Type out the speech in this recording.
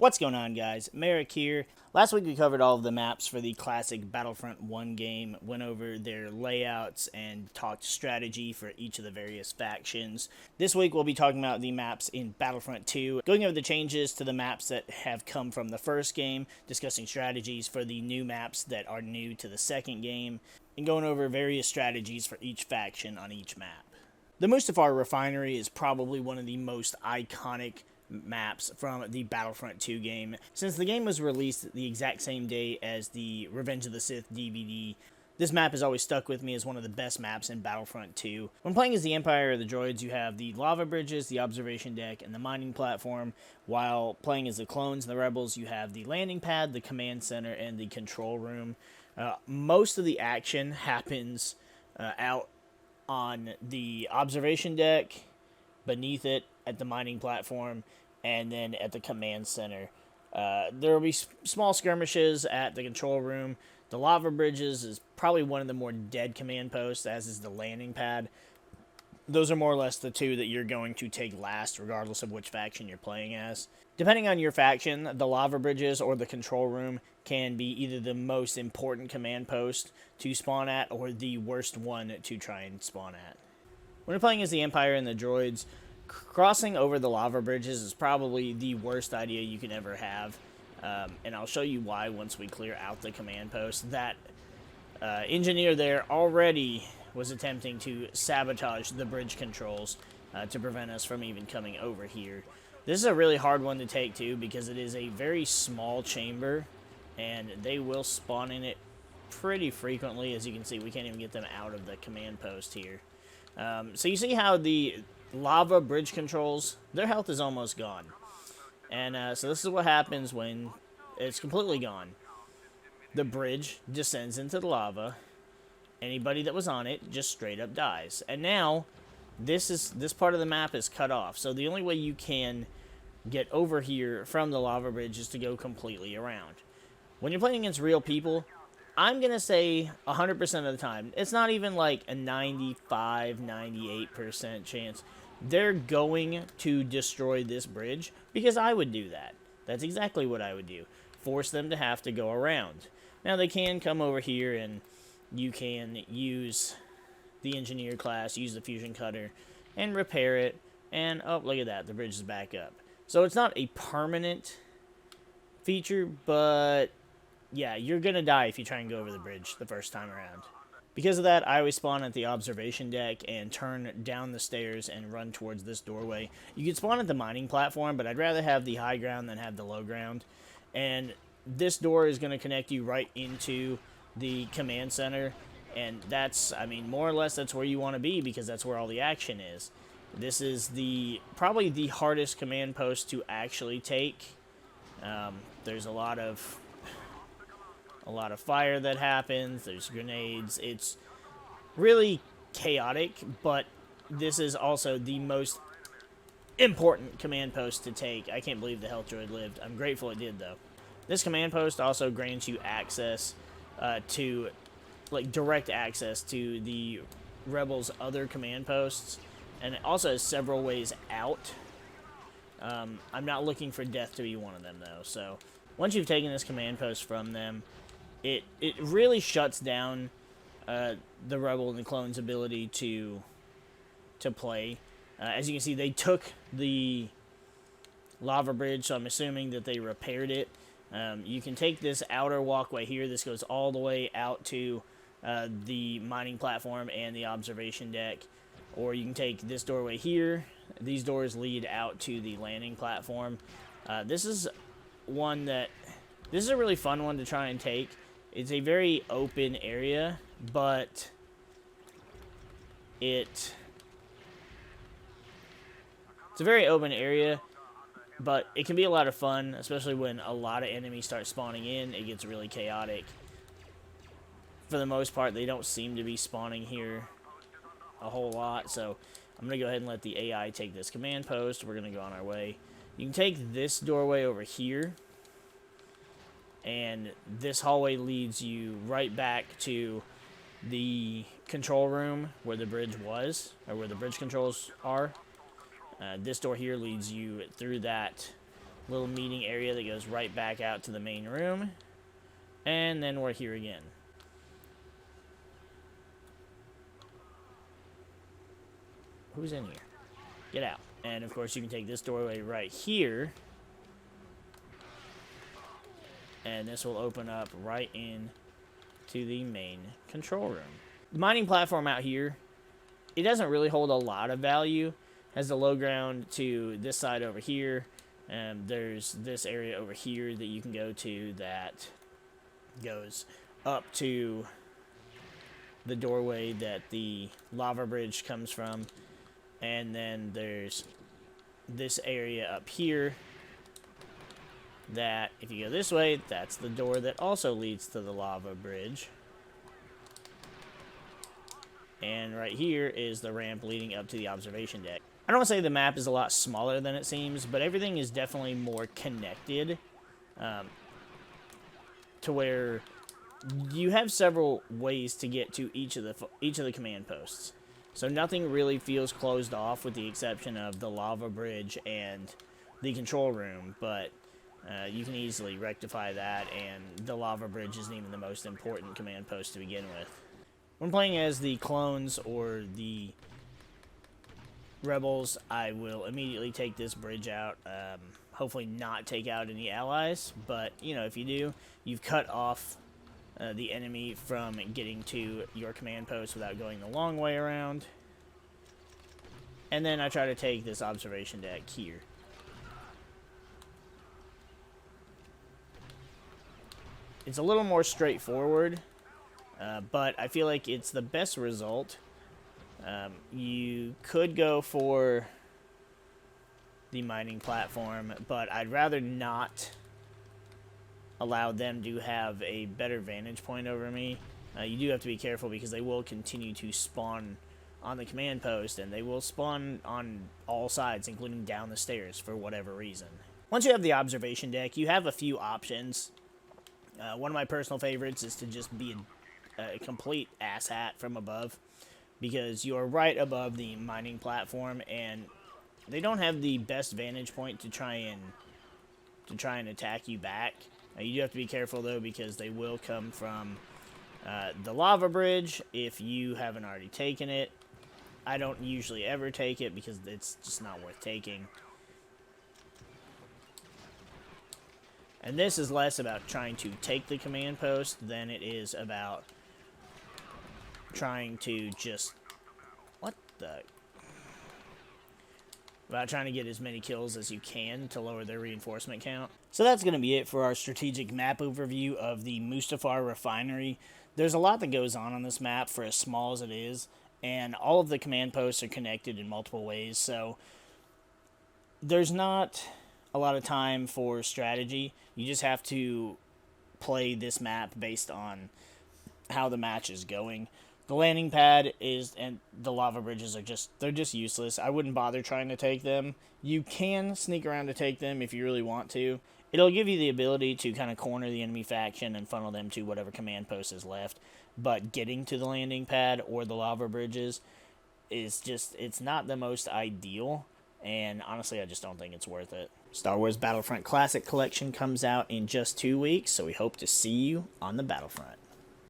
What's going on, guys? MariK here. Last week we covered all of the maps for the classic Battlefront 1 game, went over their layouts, and talked strategy for each of the various factions. This week we'll be talking about the maps in Battlefront 2, going over the changes to the maps that have come from the first game, discussing strategies for the new maps that are new to the second game, and going over various strategies for each faction on each map. The Mustafar Refinery is probably one of the most iconic maps from the Battlefront 2 game. Since the game was released the exact same day as the Revenge of the Sith DVD, this map has always stuck with me as one of the best maps in Battlefront 2. When playing as the Empire or the droids, you have the lava bridges, the observation deck, and the mining platform. While playing as the clones and the rebels, you have the landing pad, the command center, and the control room. Most of the action happens out on the observation deck, beneath it at the mining platform, and then at the command center. There will be small skirmishes at the control room. The lava bridges is probably one of the more dead command posts, as is the landing pad. Those are more or less the two that you're going to take last, regardless of which faction you're playing as. Depending on your faction, the lava bridges or the control room can be either the most important command post to spawn at, or the worst one to try and spawn at. When you're playing as the Empire and the droids, crossing over the lava bridges is probably the worst idea you can ever have. And I'll show you why once we clear out the command post. That engineer there already was attempting to sabotage the bridge controls to prevent us from even coming over here. This is a really hard one to take too, because it is a very small chamber, and they will spawn in it pretty frequently. As you can see, we can't even get them out of the command post here. So you see how the lava bridge controls, their health is almost gone. And so this is what happens when it's completely gone. The bridge descends into the lava. Anybody that was on it just straight up dies. And now this part of the map is cut off. So the only way you can get over here from the lava bridge is to go completely around. When you're playing against real people, I'm going to say 100% of the time, it's not even like a 95, 98% chance, they're going to destroy this bridge, because I would do that. That's exactly what I would do. Force them to have to go around. Now, they can come over here and you can use the engineer class, use the fusion cutter, and repair it. And, oh, look at that, the bridge is back up. So it's not a permanent feature, but yeah, you're going to die if you try and go over the bridge the first time around. Because of that, I always spawn at the observation deck and turn down the stairs and run towards this doorway. You can spawn at the mining platform, but I'd rather have the high ground than have the low ground. And this door is going to connect you right into the command center. And that's, I mean, more or less that's where you want to be, because that's where all the action is. This is probably the hardest command post to actually take. There's a lot of fire that happens, there's grenades, it's really chaotic, but this is also the most important command post to take. I can't believe the health droid lived. I'm grateful it did, though. This command post also grants you access to, like, direct access to the rebels' other command posts, and it also has several ways out. I'm not looking for death to be one of them, though, so once you've taken this command post from them, it really shuts down the rebel and the clone's ability to play. As you can see, they took the lava bridge, so I'm assuming that they repaired it. You can take this outer walkway here. This goes all the way out to the mining platform and the observation deck. Or you can take this doorway here. These doors lead out to the landing platform. This is a really fun one to try and take. It's a very open area, but it's a very open area, but it can be a lot of fun, especially when a lot of enemies start spawning in. It gets really chaotic. For the most part, they don't seem to be spawning here a whole lot, so I'm going to go ahead and let the AI take this command post. We're going to go on our way. You can take this doorway over here, and this hallway leads you right back to the control room where the bridge was, or where the bridge controls are. This door here leads you through that little meeting area that goes right back out to the main room. And then we're here again. Who's in here? Get out. And of course you can take this doorway right here. And this will open up right in to the main control room. The mining platform out here, it doesn't really hold a lot of value. It has the low ground to this side over here. And there's this area over here that you can go to that goes up to the doorway that the lava bridge comes from. And then there's this area up here that, if you go this way, that's the door that also leads to the lava bridge. And right here is the ramp leading up to the observation deck. I don't want to say the map is a lot smaller than it seems, but everything is definitely more connected, to where you have several ways to get to each of the command posts. So nothing really feels closed off with the exception of the lava bridge and the control room, but you can easily rectify that, and the lava bridge isn't even the most important command post to begin with. When playing as the clones or the rebels, I will immediately take this bridge out. Hopefully not take out any allies, but you know, if you do, you've cut off the enemy from getting to your command post without going the long way around. And then I try to take this observation deck here. It's a little more straightforward, but I feel like it's the best result. You could go for the mining platform, but I'd rather not allow them to have a better vantage point over me. You do have to be careful because they will continue to spawn on the command post, and they will spawn on all sides, including down the stairs for whatever reason. Once you have the observation deck, you have a few options. One of my personal favorites is to just be a complete asshat from above, because you're right above the mining platform, and they don't have the best vantage point to try and attack you back. You do have to be careful though, because they will come from the lava bridge if you haven't already taken it. I don't usually ever take it because it's just not worth taking. And this is less about trying to take the command post than it is about trying to just... about trying to get as many kills as you can to lower their reinforcement count. So that's going to be it for our strategic map overview of the Mustafar Refinery. There's a lot that goes on this map for as small as it is, and all of the command posts are connected in multiple ways, so there's not a lot of time for strategy. You just have to play this map based on how the match is going. The landing pad and the lava bridges they're just useless. I wouldn't bother trying to take them. You can sneak around to take them if you really want to. It'll give you the ability to kind of corner the enemy faction and funnel them to whatever command post is left. But getting to the landing pad or the lava bridges is it's not the most ideal. And honestly, I just don't think it's worth it. Star Wars Battlefront Classic Collection comes out in just 2 weeks, so we hope to see you on the Battlefront.